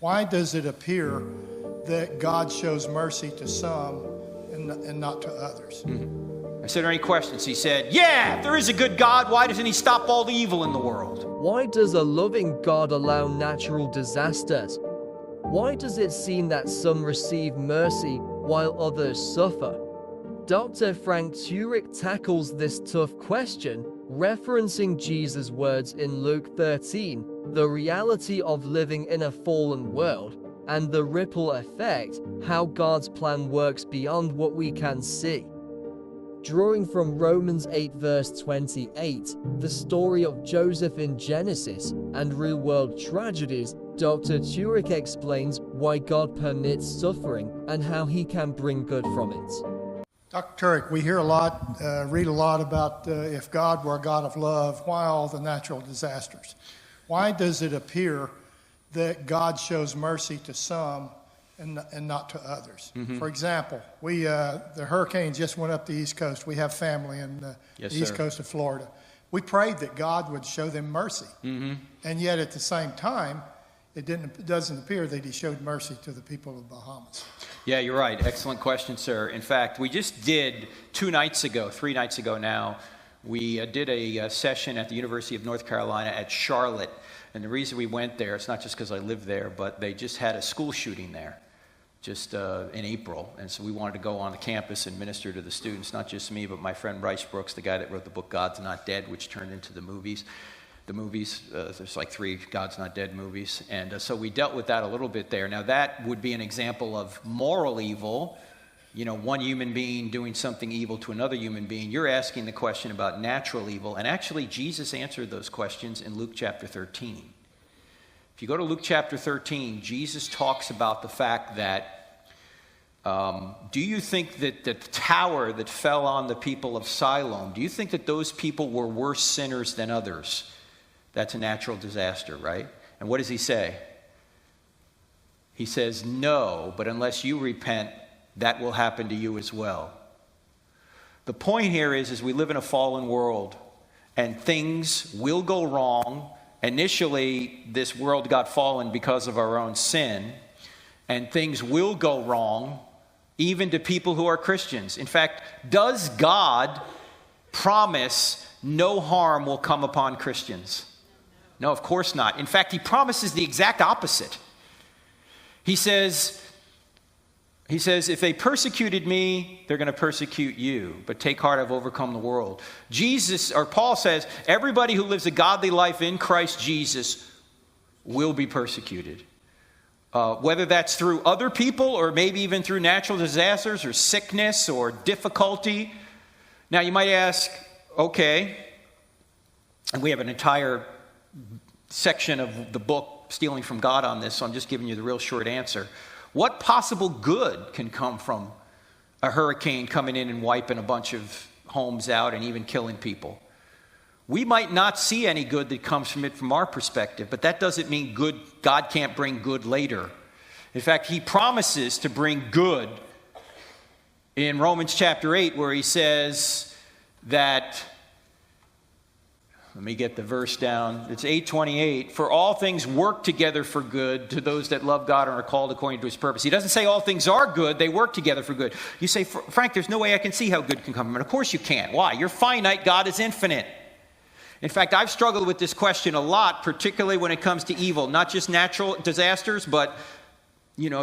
Why does it appear that God shows mercy to some and not to others? I said, are there any questions? He said, yeah, if there is a good God, why doesn't he stop all the evil in the world? Why does a loving God allow natural disasters? Why does it seem that some receive mercy while others suffer? Dr. Frank Turek tackles this tough question, referencing Jesus' words in Luke 13, the reality of living in a fallen world, and the ripple effect, how God's plan works beyond what we can see. Drawing from Romans 8 verse 28, the story of Joseph in Genesis, and real-world tragedies, Dr. Turek explains why God permits suffering and how he can bring good from it. Dr. Turek, we hear a lot, read a lot about if God were a God of love, why all the natural disasters? Why does it appear that God shows mercy to some and not to others? For example, the hurricane just went up the East Coast. We have family in the East Coast of Florida. We prayed that God would show them mercy. And yet at the same time, it doesn't appear that he showed mercy to the people of Bahamas. Yeah, you're right. Excellent question, sir. In fact, we just did 3 nights ago now, we did a session at the University of North Carolina at Charlotte. And the reason we went there, it's not just because I live there, but they just had a school shooting there just in April. And so we wanted to go on the campus and minister to the students, not just me, but my friend Bryce Brooks, the guy that wrote the book God's Not Dead, which turned into the movies. There's like 3 God's Not Dead movies. And so we dealt with that a little bit there. Now that would be an example of moral evil, one human being doing something evil to another human being. You're asking the question about natural evil. And actually, Jesus answered those questions in Luke chapter 13. If you go to Luke chapter 13, Jesus talks about the fact that, do you think that the tower that fell on the people of Siloam, do you think that those people were worse sinners than others? That's a natural disaster, right? And what does he say? He says, no, but unless you repent, that will happen to you as well. The point here is we live in a fallen world, and things will go wrong. Initially, this world got fallen because of our own sin, and things will go wrong even to people who are Christians. In fact, does God promise no harm will come upon Christians? No, of course not. In fact, he promises the exact opposite. He says, if they persecuted me, they're going to persecute you. But take heart, I've overcome the world. Paul says, everybody who lives a godly life in Christ Jesus will be persecuted. Whether that's through other people or maybe even through natural disasters or sickness or difficulty. Now you might ask, okay, and we have an entire section of the book, Stealing from God, on this, so I'm just giving you the real short answer. What possible good can come from a hurricane coming in and wiping a bunch of homes out and even killing people? We might not see any good that comes from it from our perspective, but that doesn't mean God can't bring good later. In fact, he promises to bring good in Romans chapter 8, where he says that, let me get the verse down. It's 8:28. For all things work together for good to those that love God and are called according to his purpose. He doesn't say all things are good. They work together for good. You say, Frank, there's no way I can see how good can come from it. Of course you can't. Why? You're finite. God is infinite. In fact, I've struggled with this question a lot, particularly when it comes to evil. Not just natural disasters, but,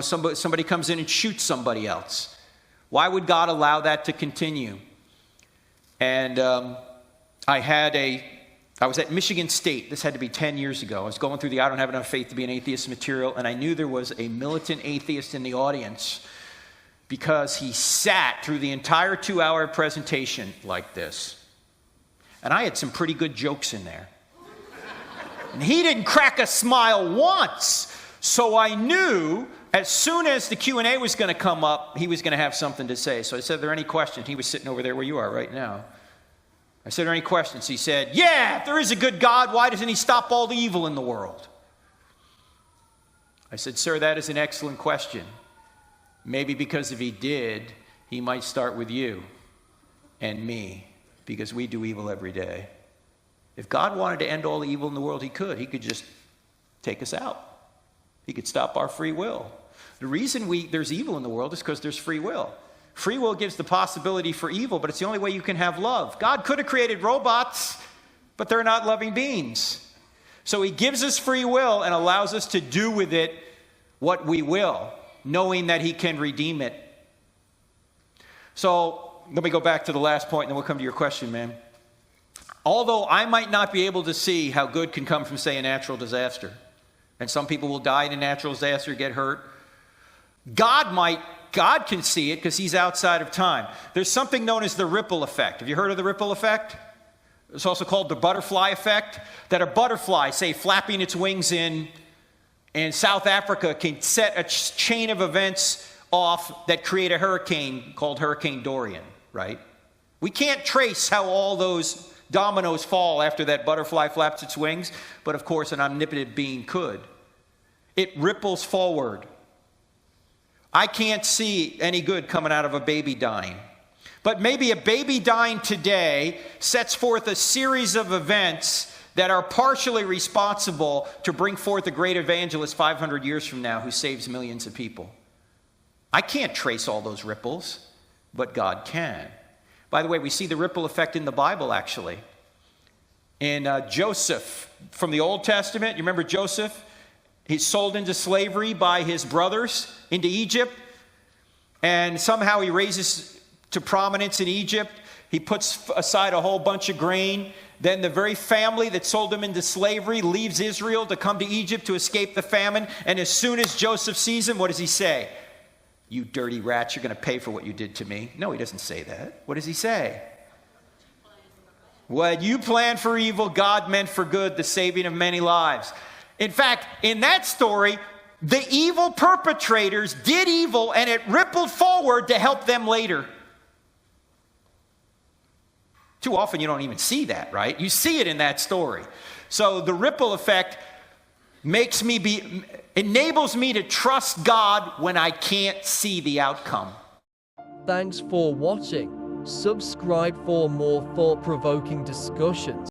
somebody comes in and shoots somebody else. Why would God allow that to continue? And I was at Michigan State. This had to be 10 years ago. I was going through the I don't have enough faith to be an atheist material, and I knew there was a militant atheist in the audience because he sat through the entire 2-hour presentation like this. And I had some pretty good jokes in there. And he didn't crack a smile once. So I knew as soon as the Q&A was going to come up, he was going to have something to say. So I said, are there any questions? He was sitting over there where you are right now. I said, are there any questions? He said, yeah, if there is a good God, why doesn't he stop all the evil in the world? I said, sir, that is an excellent question. Maybe because if he did, he might start with you and me, because we do evil every day. If God wanted to end all the evil in the world, he could. He could just take us out. He could stop our free will. The reason there's evil in the world is because there's free will. Free will gives the possibility for evil, but it's the only way you can have love. God could have created robots, but they're not loving beings. So he gives us free will and allows us to do with it what we will, knowing that he can redeem it. So let me go back to the last point, and then we'll come to your question, man. Although I might not be able to see how good can come from, say, a natural disaster, and some people will die in a natural disaster, get hurt, God can see it because he's outside of time. There's something known as the ripple effect. Have you heard of the ripple effect? It's also called the butterfly effect, that a butterfly, say, flapping its wings in South Africa can set a chain of events off that create a hurricane called Hurricane Dorian, right? We can't trace how all those dominoes fall after that butterfly flaps its wings, but of course an omnipotent being could. It ripples forward. I can't see any good coming out of a baby dying. But maybe a baby dying today sets forth a series of events that are partially responsible to bring forth a great evangelist 500 years from now who saves millions of people. I can't trace all those ripples, but God can. By the way, we see the ripple effect in the Bible, actually. In Joseph from the Old Testament, you remember Joseph? He's sold into slavery by his brothers into Egypt, and somehow he raises to prominence in Egypt. He puts aside a whole bunch of grain. Then the very family that sold him into slavery leaves Israel to come to Egypt to escape the famine. And as soon as Joseph sees him, what does he say? You dirty rats, you're going to pay for what you did to me. No, he doesn't say that. What does he say? What you planned for evil, God meant for good, the saving of many lives. In fact, in that story, the evil perpetrators did evil and it rippled forward to help them later. Too often you don't even see that, right? You see it in that story. So the ripple effect enables me to trust God when I can't see the outcome. Thanks for watching. Subscribe for more thought-provoking discussions.